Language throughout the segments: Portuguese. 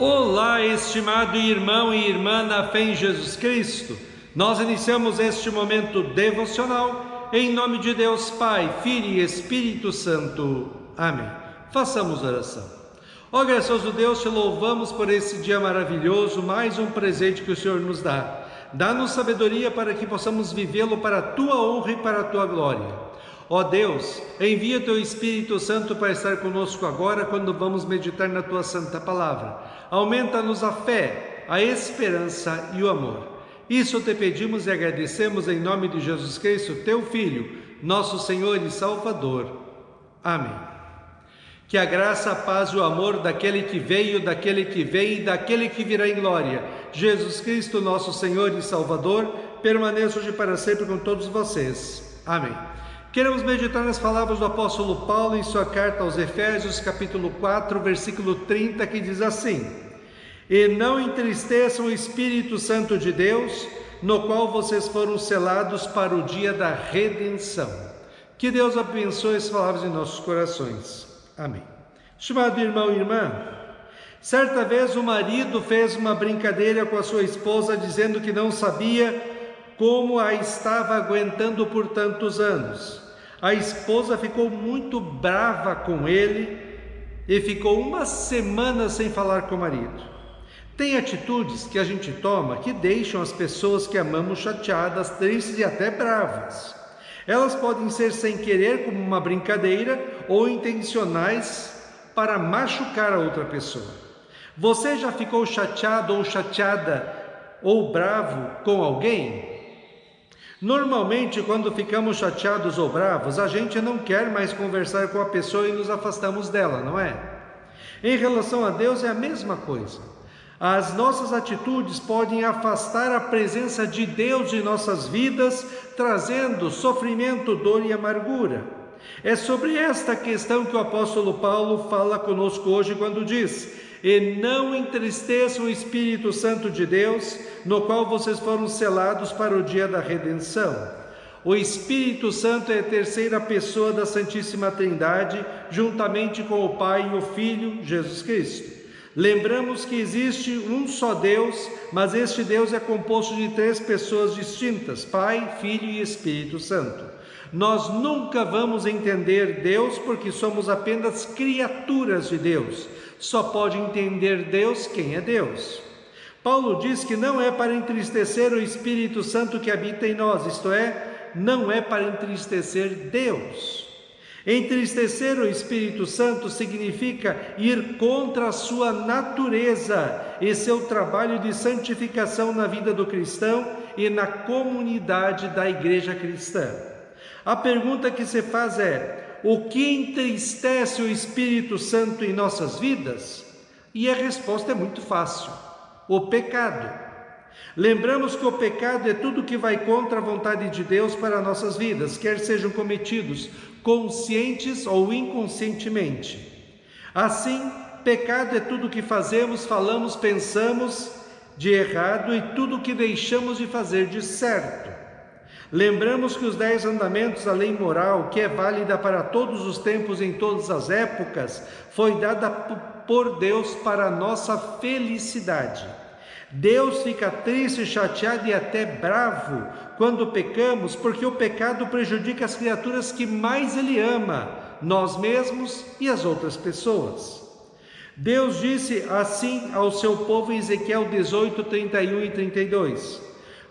Olá, estimado irmão e irmã na fé em Jesus Cristo. Nós iniciamos este momento devocional em nome de Deus Pai, Filho e Espírito Santo. Amém. Façamos oração. Ó gracioso Deus, te louvamos por esse dia maravilhoso, mais um presente que o Senhor nos dá. Dá-nos sabedoria para que possamos vivê-lo para a tua honra e para a tua glória. Ó Deus, envia teu Espírito Santo para estar conosco agora quando vamos meditar na tua santa palavra. Aumenta-nos a fé, a esperança e o amor. Isso te pedimos e agradecemos em nome de Jesus Cristo, teu Filho, nosso Senhor e Salvador. Amém. Que a graça, a paz e o amor daquele que veio, daquele que vem e daquele que virá em glória, Jesus Cristo, nosso Senhor e Salvador, permaneça hoje para sempre com todos vocês. Amém. Queremos meditar nas palavras do apóstolo Paulo em sua carta aos Efésios, capítulo 4, versículo 30, que diz assim: E não entristeçam o Espírito Santo de Deus, no qual vocês foram selados para o dia da redenção. Que Deus abençoe as palavras em nossos corações. Amém. Estimado irmão e irmã, certa vez o marido fez uma brincadeira com a sua esposa, dizendo que não sabia como a estava aguentando por tantos anos. A esposa ficou muito brava com ele e ficou uma semana sem falar com o marido. Tem atitudes que a gente toma que deixam as pessoas que amamos chateadas, tristes e até bravas. Elas podem ser sem querer, como uma brincadeira, ou intencionais para machucar a outra pessoa. Você já ficou chateado ou chateada ou bravo com alguém? Normalmente, quando ficamos chateados ou bravos, a gente não quer mais conversar com a pessoa e nos afastamos dela, não é? Em relação a Deus é a mesma coisa. As nossas atitudes podem afastar a presença de Deus em nossas vidas, trazendo sofrimento, dor e amargura. É sobre esta questão que o apóstolo Paulo fala conosco hoje quando diz: E não entristeçam o Espírito Santo de Deus, no qual vocês foram selados para o dia da redenção. O Espírito Santo é a terceira pessoa da Santíssima Trindade, juntamente com o Pai e o Filho, Jesus Cristo. Lembramos que existe um só Deus, mas este Deus é composto de três pessoas distintas: Pai, Filho e Espírito Santo. Nós nunca vamos entender Deus porque somos apenas criaturas de Deus. Só pode entender Deus quem é Deus. Paulo diz que não é para entristecer o Espírito Santo que habita em nós, isto é, não é para entristecer Deus. Entristecer o Espírito Santo significa ir contra a sua natureza e seu trabalho de santificação na vida do cristão e na comunidade da igreja cristã. A pergunta que se faz é: o que entristece o Espírito Santo em nossas vidas? E a resposta é muito fácil: o pecado. Lembramos que o pecado é tudo que vai contra a vontade de Deus para nossas vidas, quer sejam cometidos conscientes ou inconscientemente. Assim, pecado é tudo que fazemos, falamos, pensamos de errado e tudo que deixamos de fazer de certo. Lembramos que os 10 mandamentos, a lei moral, que é válida para todos os tempos e em todas as épocas, foi dada por Deus para a nossa felicidade. Deus fica triste, chateado e até bravo quando pecamos, porque o pecado prejudica as criaturas que mais Ele ama, nós mesmos e as outras pessoas. Deus disse assim ao seu povo em Ezequiel 18, 31 e 32: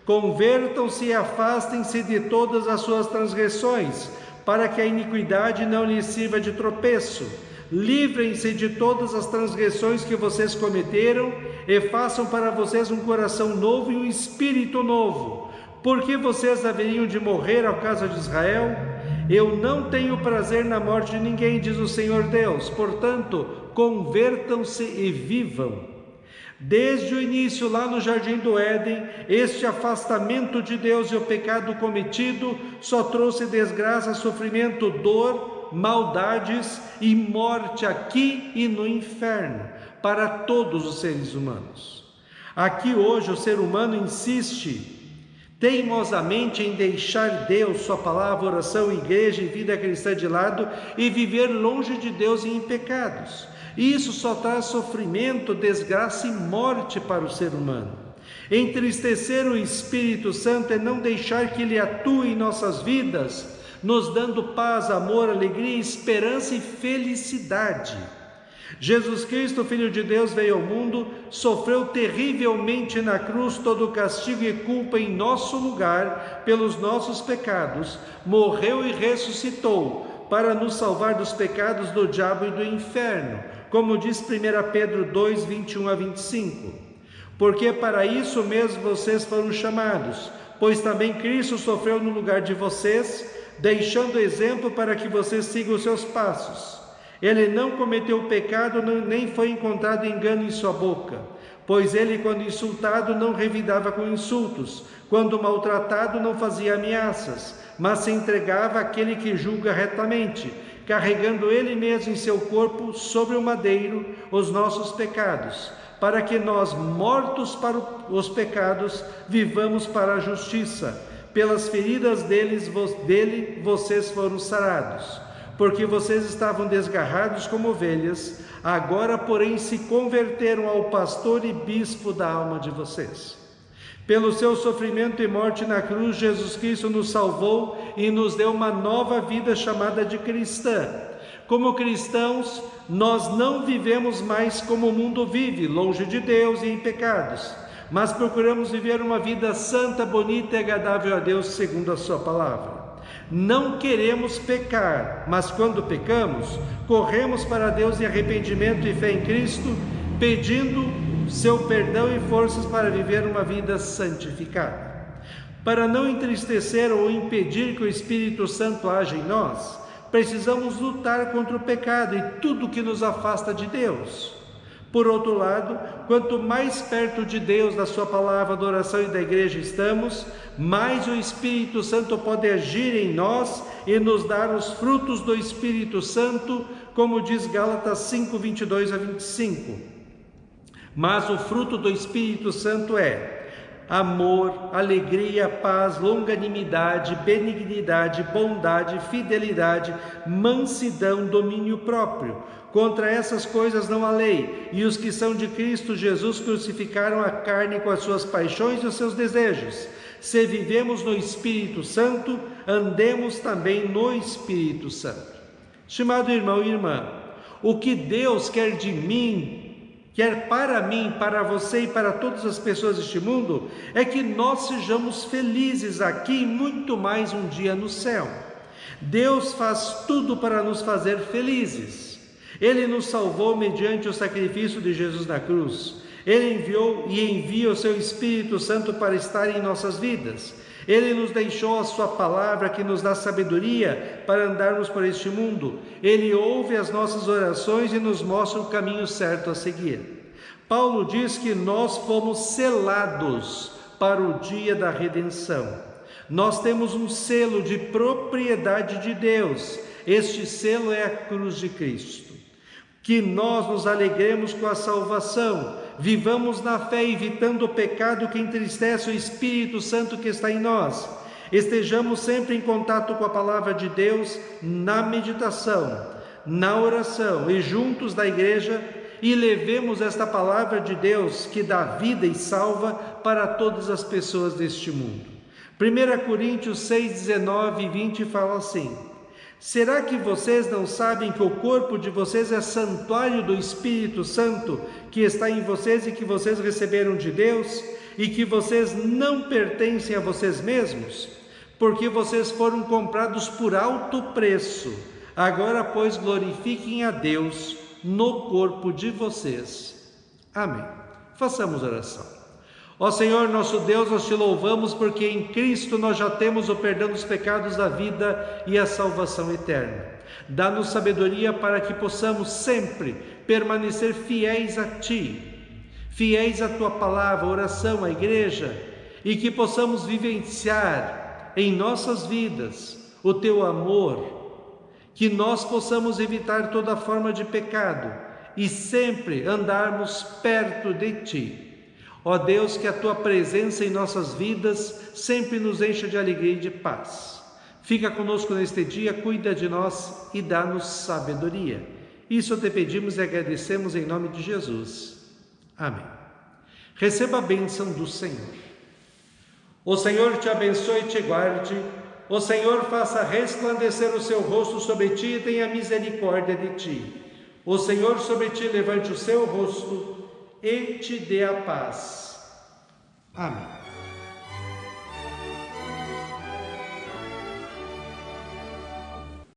Convertam-se e afastem-se de todas as suas transgressões, para que a iniquidade não lhes sirva de tropeço. Livrem-se de todas as transgressões que vocês cometeram e façam para vocês um coração novo e um espírito novo. Porque vocês haveriam de morrer ao caso de Israel? Eu não tenho prazer na morte de ninguém, diz o Senhor Deus. Portanto, convertam-se e vivam. Desde o início, lá no Jardim do Éden, este afastamento de Deus e o pecado cometido só trouxe desgraça, sofrimento, dor, maldades e morte aqui e no inferno, para todos os seres humanos. Aqui hoje o ser humano insiste teimosamente em deixar Deus, sua palavra, oração, igreja e vida cristã de lado e viver longe de Deus e em pecados. E isso só traz sofrimento, desgraça e morte para o ser humano. Entristecer o Espírito Santo é não deixar que Ele atue em nossas vidas, nos dando paz, amor, alegria, esperança e felicidade. Jesus Cristo, Filho de Deus, veio ao mundo, sofreu terrivelmente na cruz todo o castigo e culpa em nosso lugar pelos nossos pecados, morreu e ressuscitou para nos salvar dos pecados do diabo e do inferno, como diz 1 Pedro 2, 21 a 25. Porque para isso mesmo vocês foram chamados, pois também Cristo sofreu no lugar de vocês, deixando exemplo para que vocês sigam os seus passos. Ele não cometeu pecado, nem foi encontrado engano em sua boca, pois ele, quando insultado, não revidava com insultos, quando maltratado, não fazia ameaças, mas se entregava àquele que julga retamente, carregando ele mesmo em seu corpo sobre o madeiro os nossos pecados, para que nós, mortos para os pecados, vivamos para a justiça. Pelas feridas dele vocês foram sarados. Porque vocês estavam desgarrados como ovelhas, agora, porém, se converteram ao pastor e bispo da alma de vocês. Pelo seu sofrimento e morte na cruz, Jesus Cristo nos salvou e nos deu uma nova vida chamada de cristã. Como cristãos, nós não vivemos mais como o mundo vive, longe de Deus e em pecados, mas procuramos viver uma vida santa, bonita e agradável a Deus segundo a sua palavra. Não queremos pecar, mas quando pecamos, corremos para Deus em arrependimento e fé em Cristo, pedindo seu perdão e forças para viver uma vida santificada. Para não entristecer ou impedir que o Espírito Santo haja em nós, precisamos lutar contra o pecado e tudo que nos afasta de Deus. Por outro lado, quanto mais perto de Deus, da sua palavra, da oração e da igreja estamos, mais o Espírito Santo pode agir em nós e nos dar os frutos do Espírito Santo, como diz Gálatas 5, 22 a 25. Mas o fruto do Espírito Santo é amor, alegria, paz, longanimidade, benignidade, bondade, fidelidade, mansidão, domínio próprio. Contra essas coisas não há lei, e os que são de Cristo Jesus crucificaram a carne com as suas paixões e os seus desejos. Se vivemos no Espírito Santo, andemos também no Espírito Santo. Estimado irmão e irmã, o que Deus quer de mim, quer para mim, para você e para todas as pessoas deste mundo, é que nós sejamos felizes aqui e muito mais um dia no céu. Deus faz tudo para nos fazer felizes. Ele nos salvou mediante o sacrifício de Jesus na cruz. Ele enviou e envia o seu Espírito Santo para estar em nossas vidas. Ele nos deixou a sua palavra que nos dá sabedoria para andarmos por este mundo. Ele ouve as nossas orações e nos mostra o caminho certo a seguir. Paulo diz que nós fomos selados para o dia da redenção. Nós temos um selo de propriedade de Deus. Este selo é a cruz de Cristo. Que nós nos alegremos com a salvação, vivamos na fé, evitando o pecado que entristece o Espírito Santo que está em nós. Estejamos sempre em contato com a palavra de Deus, na meditação, na oração e juntos da igreja, e levemos esta palavra de Deus que dá vida e salva para todas as pessoas deste mundo. 1 Coríntios 6, 19 e 20 fala assim: será que vocês não sabem que o corpo de vocês é santuário do Espírito Santo que está em vocês e que vocês receberam de Deus, e que vocês não pertencem a vocês mesmos? Porque vocês foram comprados por alto preço. Agora, pois, glorifiquem a Deus no corpo de vocês. Amém. Façamos oração. Ó Senhor nosso Deus, nós te louvamos porque em Cristo nós já temos o perdão dos pecados, da vida e a salvação eterna. Dá-nos sabedoria para que possamos sempre permanecer fiéis a Ti, fiéis à Tua palavra, a oração, a igreja, e que possamos vivenciar em nossas vidas o Teu amor, que nós possamos evitar toda forma de pecado e sempre andarmos perto de Ti. Ó Deus, que a Tua presença em nossas vidas sempre nos encha de alegria e de paz. Fica conosco neste dia, cuida de nós e dá-nos sabedoria. Isso te pedimos e agradecemos em nome de Jesus. Amém. Receba a bênção do Senhor. O Senhor te abençoe e te guarde. O Senhor faça resplandecer o seu rosto sobre ti e tenha misericórdia de ti. O Senhor sobre ti levante o seu rosto e te dê a paz. Amém.